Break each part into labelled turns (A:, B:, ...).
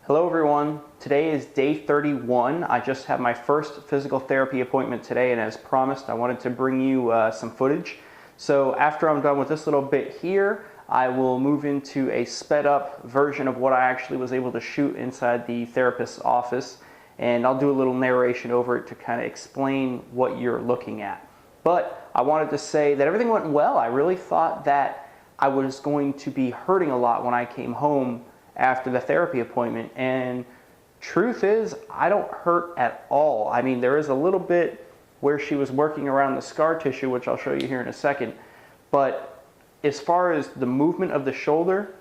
A: Hello everyone. Today is day 31. I just had my first physical therapy appointment today, and as promised, I wanted to bring you some footage. So after I'm done with this little bit here, I will move into a sped up version of what I actually was able to shoot inside the therapist's office, and I'll do a little narration over it to kind of explain what you're looking at. But I wanted to say that everything went well. I really thought that I was going to be hurting a lot when I came home after the therapy appointment, and truth is, I don't hurt at all. I mean, there is a little bit where she was working around the scar tissue, which I'll show you here in a second, but as far as the movement of the shoulder,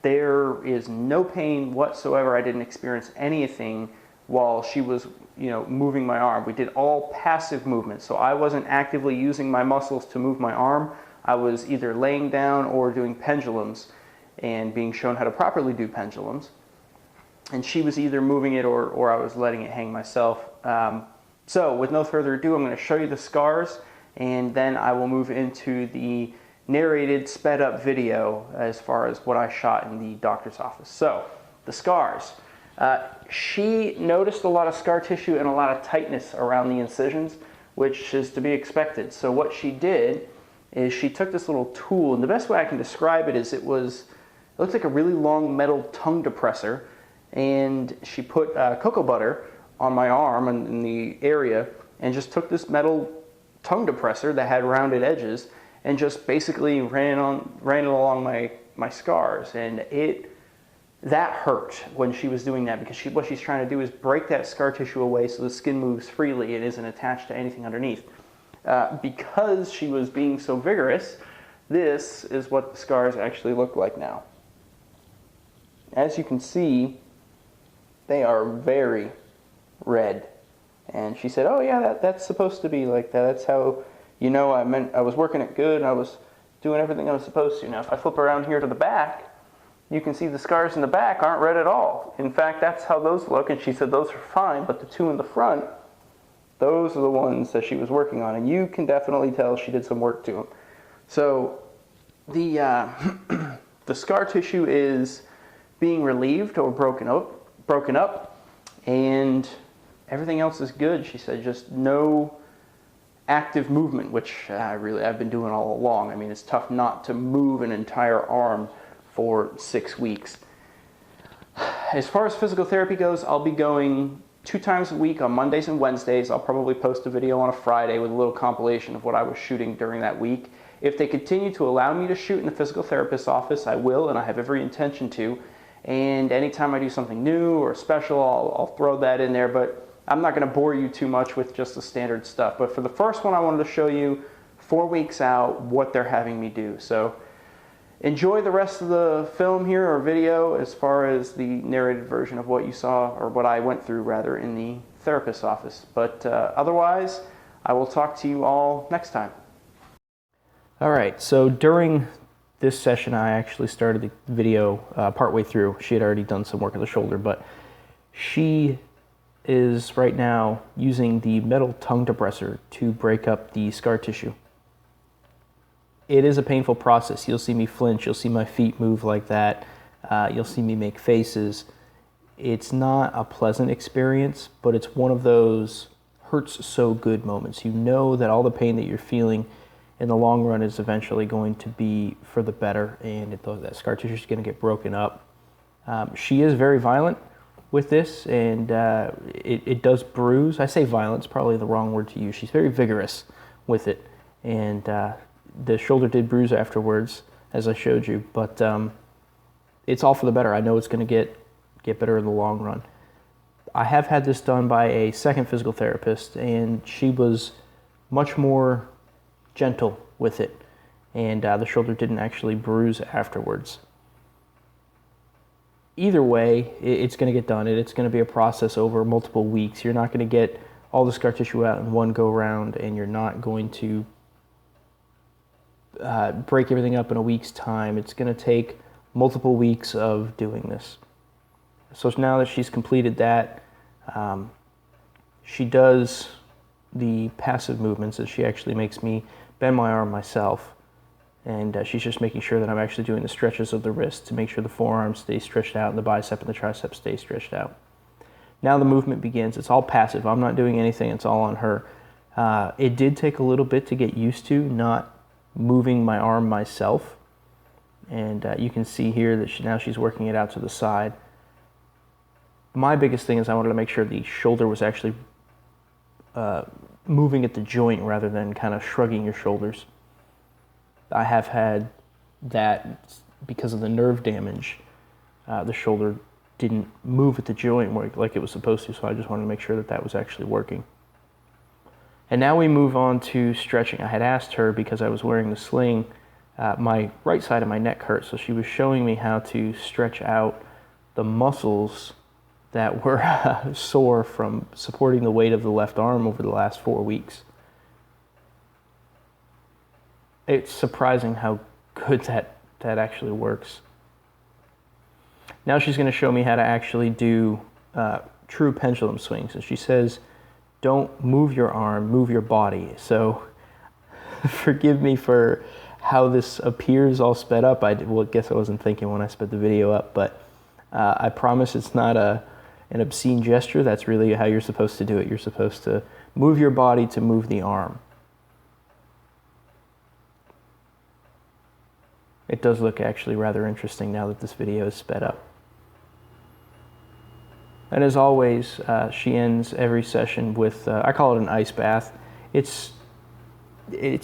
A: there is no pain whatsoever. I didn't experience anything while she was, moving my arm. We did all passive movement, so I wasn't actively using my muscles to move my arm. I was either laying down or doing pendulums and being shown how to properly do pendulums. And she was either moving it or I was letting it hang myself. So with no further ado, I'm going to show you the scars, and then I will move into the narrated, sped up video as far as what I shot in the doctor's office. So, the scars. She noticed a lot of scar tissue and a lot of tightness around the incisions, which is to be expected. So what she did is she took this little tool, and the best way I can describe it is it looked like a really long metal tongue depressor, and she put cocoa butter on my arm and in the area, and just took this metal tongue depressor that had rounded edges and just basically ran it along my scars. And that hurt when she was doing that, because what she's trying to do is break that scar tissue away so the skin moves freely and isn't attached to anything underneath. Because she was being so vigorous, this is what the scars actually look like now. As you can see, they are very red. And she said, oh yeah, that's supposed to be like that. That's how, I was working it good, and I was doing everything I was supposed to. Now, if I flip around here to the back, you can see the scars in the back aren't red at all. In fact, that's how those look, and she said those are fine, but the two in the front, those are the ones that she was working on, and you can definitely tell she did some work to them. So, the scar tissue is being relieved or broken up, and everything else is good. She said just no active movement, which I've been doing all along. I mean, it's tough not to move an entire arm for 6 weeks. As far as physical therapy goes, I'll be going 2 times a week on Mondays and Wednesdays. I'll probably post a video on a Friday with a little compilation of what I was shooting during that week. If they continue to allow me to shoot in the physical therapist's office, I will, and I have every intention to. And anytime I do something new or special, I'll throw that in there, but I'm not going to bore you too much with just the standard stuff. But for the first one, I wanted to show you 4 weeks out what they're having me do. So enjoy the rest of the film here, or video, as far as the narrated version of what you saw, or what I went through rather, in the therapist's office. But otherwise, I will talk to you all next time. All right, so during this session, I actually started the video partway through. She had already done some work on the shoulder, but she is right now using the metal tongue depressor to break up the scar tissue. It is a painful process. You'll see me flinch, you'll see my feet move like that, you'll see me make faces. It's not a pleasant experience, but it's one of those hurts so good moments. You know that all the pain that you're feeling in the long run is eventually going to be for the better, and that scar tissue is going to get broken up. She is very violent with this, and it does bruise. I say violent, it's probably the wrong word to use. She's very vigorous with it, and the shoulder did bruise afterwards, as I showed you, but it's all for the better. I know it's going to get better in the long run. I have had this done by a second physical therapist, and she was much more gentle with it, and the shoulder didn't actually bruise afterwards. Either way, it's going to get done. It's going to be a process over multiple weeks. You're not going to get all the scar tissue out in one go round, and you're not going to break everything up in a week's time. It's going to take multiple weeks of doing this. So now that she's completed that, she does the passive movements, as she actually makes me bend my arm myself And she's just making sure that I'm actually doing the stretches of the wrist to make sure the forearm stays stretched out and the bicep and the tricep stay stretched out. Now the movement begins. It's all passive. I'm not doing anything. It's all on her. It did take a little bit to get used to not moving my arm myself. And you can see here that now she's working it out to the side. My biggest thing is I wanted to make sure the shoulder was actually moving at the joint rather than kind of shrugging your shoulders. I have had that because of the nerve damage. The shoulder didn't move at the joint like it was supposed to, so I just wanted to make sure that that was actually working. And now we move on to stretching. I had asked her, because I was wearing the sling, my right side of my neck hurt, so she was showing me how to stretch out the muscles that were sore from supporting the weight of the left arm over the last 4 weeks. It's surprising how good that actually works. Now she's going to show me how to actually do true pendulum swings. And she says, don't move your arm, move your body. So forgive me for how this appears all sped up. I guess I wasn't thinking when I sped the video up, but I promise it's not an obscene gesture. That's really how you're supposed to do it. You're supposed to move your body to move the arm. It does look actually rather interesting now that this video is sped up. And as always, she ends every session with, I call it an ice bath. It's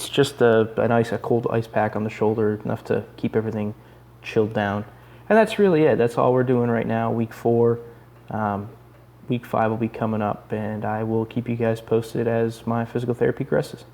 A: just a cold ice pack on the shoulder, enough to keep everything chilled down. And that's really it. That's all we're doing right now, week 4. Week 5 will be coming up, and I will keep you guys posted as my physical therapy progresses.